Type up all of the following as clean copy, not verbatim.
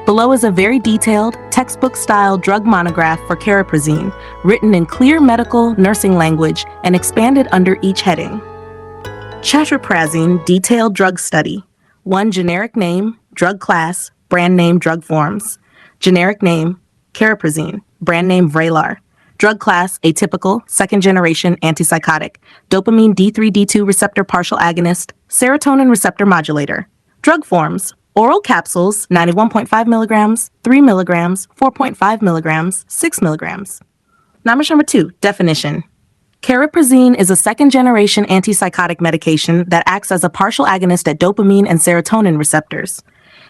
Below is a very detailed, textbook-style drug monograph for cariprazine, written in clear medical nursing language and expanded under each heading. Cariprazine Detailed Drug Study. 1. Generic name, drug class, brand name, drug forms. Generic name, Cariprazine, brand name, Vraylar. Drug class, atypical, second-generation antipsychotic, dopamine D3-D2 receptor partial agonist, serotonin receptor modulator. Drug forms, oral capsules, 91.5 milligrams, 3 milligrams, 4.5 milligrams, 6 milligrams. Number 2, definition. Cariprazine is a second-generation antipsychotic medication that acts as a partial agonist at dopamine and serotonin receptors.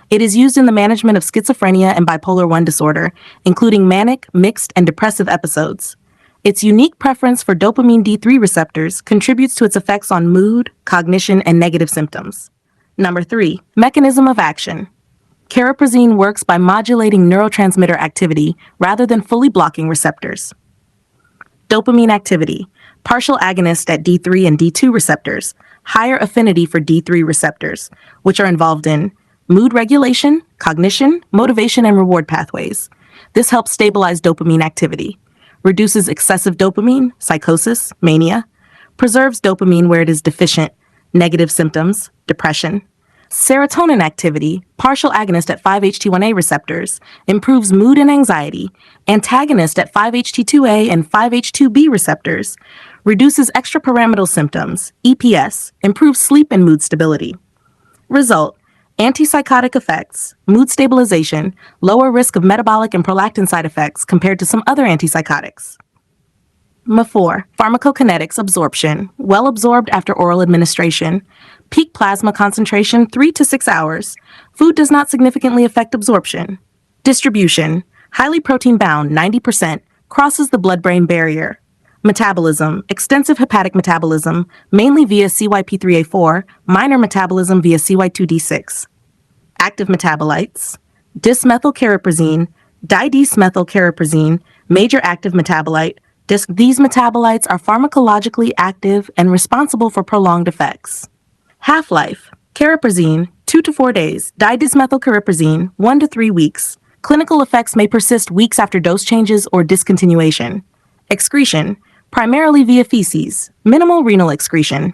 It is used in the management of schizophrenia and bipolar I disorder, including manic, mixed, and depressive episodes. Its unique preference for dopamine D3 receptors contributes to its effects on mood, cognition, and negative symptoms. Number 3, mechanism of action. Cariprazine works by modulating neurotransmitter activity rather than fully blocking receptors. Dopamine activity. Partial agonist at D3 and D2 receptors, higher affinity for D3 receptors, which are involved in mood regulation, cognition, motivation, and reward pathways. This helps stabilize dopamine activity, reduces excessive dopamine, psychosis, mania, preserves dopamine where it is deficient, negative symptoms, depression. Serotonin activity, partial agonist at 5-HT1A receptors, improves mood and anxiety, antagonist at 5-HT2A and 5-H2B receptors, reduces extrapyramidal symptoms, EPS, improves sleep and mood stability. Result, antipsychotic effects, mood stabilization, lower risk of metabolic and prolactin side effects compared to some other antipsychotics. 4. Pharmacokinetics absorption, well absorbed after oral administration. Peak plasma concentration 3 to 6 hours. Food does not significantly affect absorption. Distribution, highly protein bound 90%, crosses the blood-brain barrier. Metabolism, extensive hepatic metabolism, mainly via CYP3A4, minor metabolism via CY2D6. Active metabolites, dysmethylcariprazine, didesmethylcariprazine, major active metabolite. These metabolites are pharmacologically active and responsible for prolonged effects. Half-life, cariprazine, 2 to 4 days, didesmethylcariprazine, 1 to 3 weeks. Clinical effects may persist weeks after dose changes or discontinuation. Excretion, primarily via feces, minimal renal excretion.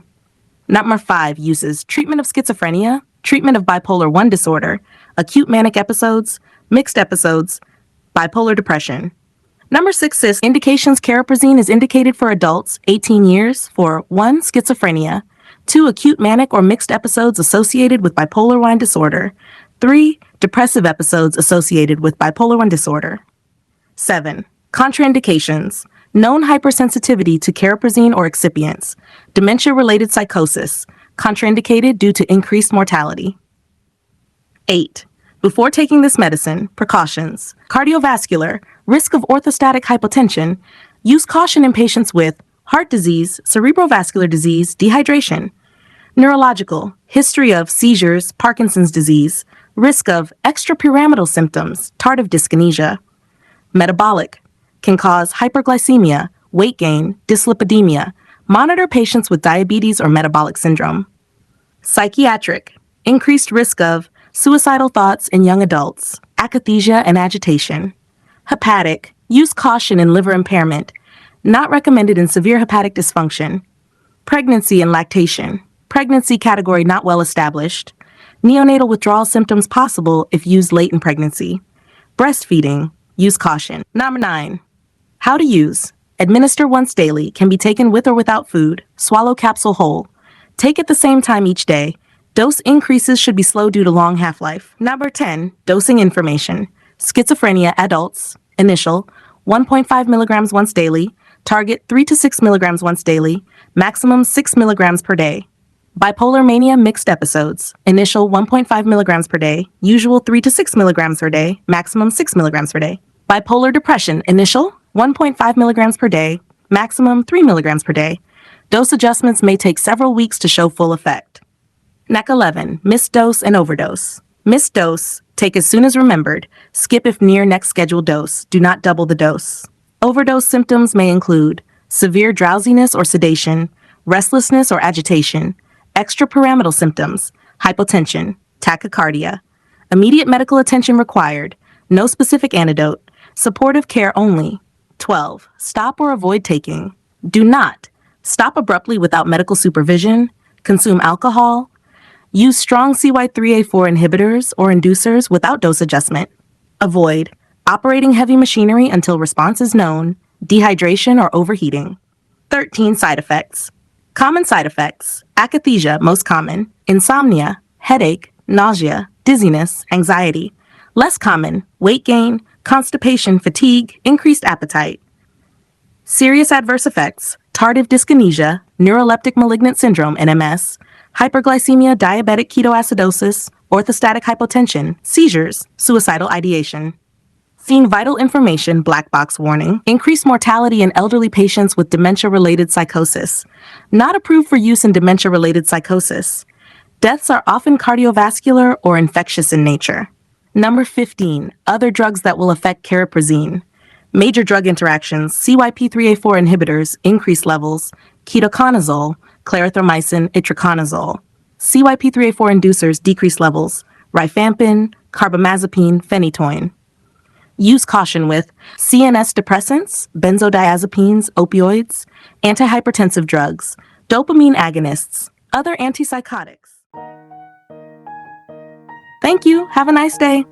Number 5 uses treatment of schizophrenia, treatment of bipolar I disorder, acute manic episodes, mixed episodes, bipolar depression. Number 6 is indications. Cariprazine is indicated for adults 18 years for 1. Schizophrenia, 2. Acute manic or mixed episodes associated with bipolar I disorder, 3. Depressive episodes associated with bipolar I disorder. 7. Contraindications. Known hypersensitivity to cariprazine or excipients, dementia-related psychosis, contraindicated due to increased mortality. 8. Before taking this medicine, precautions. Cardiovascular, risk of orthostatic hypotension, use caution in patients with heart disease, cerebrovascular disease, dehydration. Neurological, history of seizures, Parkinson's disease, risk of extrapyramidal symptoms, tardive dyskinesia. Metabolic, can cause hyperglycemia, weight gain, dyslipidemia. Monitor patients with diabetes or metabolic syndrome. Psychiatric, increased risk of suicidal thoughts in young adults, akathisia and agitation. Hepatic, use caution in liver impairment, not recommended in severe hepatic dysfunction. Pregnancy and lactation, pregnancy category not well established. Neonatal withdrawal symptoms possible if used late in pregnancy. Breastfeeding, use caution. Number 9. How to use. Administer once daily, can be taken with or without food. Swallow capsule whole. Take at the same time each day. Dose increases should be slow due to long half-life. Number 10. Dosing information. Schizophrenia adults. Initial 1.5 milligrams once daily. Target 3 to 6 milligrams once daily. Maximum 6 milligrams per day. Bipolar mania mixed episodes. Initial 1.5 milligrams per day. Usual 3 to 6 milligrams per day. Maximum 6 milligrams per day. Bipolar depression. Initial 1.5 milligrams per day. Maximum 3 milligrams per day. Dose adjustments may take several weeks to show full effect. NAC 11. Missed dose and overdose. Missed dose. Take as soon as remembered. Skip if near next scheduled dose. Do not double the dose. Overdose symptoms may include severe drowsiness or sedation, restlessness or agitation, extrapyramidal symptoms, hypotension, tachycardia, Immediate medical attention required. No specific antidote. Supportive care only. 12. Stop or avoid taking. Do not stop abruptly without medical supervision. Consume alcohol. Use strong CY3A4 inhibitors or inducers without dose adjustment. Avoid operating heavy machinery until response is known, dehydration or overheating. 13. Side effects. Common side effects. Akathisia, most common. Insomnia, headache, nausea, dizziness, anxiety. Less common. Weight gain, constipation, fatigue, increased appetite. Serious adverse effects. Tardive dyskinesia, neuroleptic malignant syndrome, NMS, hyperglycemia, diabetic ketoacidosis, orthostatic hypotension, seizures, suicidal ideation. Seeing vital information, black box warning, increased mortality in elderly patients with dementia-related psychosis. Not approved for use in dementia-related psychosis. Deaths are often cardiovascular or infectious in nature. Number 15, other drugs that will affect cariprazine. Major drug interactions, CYP3A4 inhibitors, increased levels, ketoconazole, clarithromycin, itraconazole. CYP3A4 inducers, decreased levels, rifampin, carbamazepine, phenytoin. Use caution with CNS depressants, benzodiazepines, opioids, antihypertensive drugs, dopamine agonists, other antipsychotics. Thank you. Have a nice day.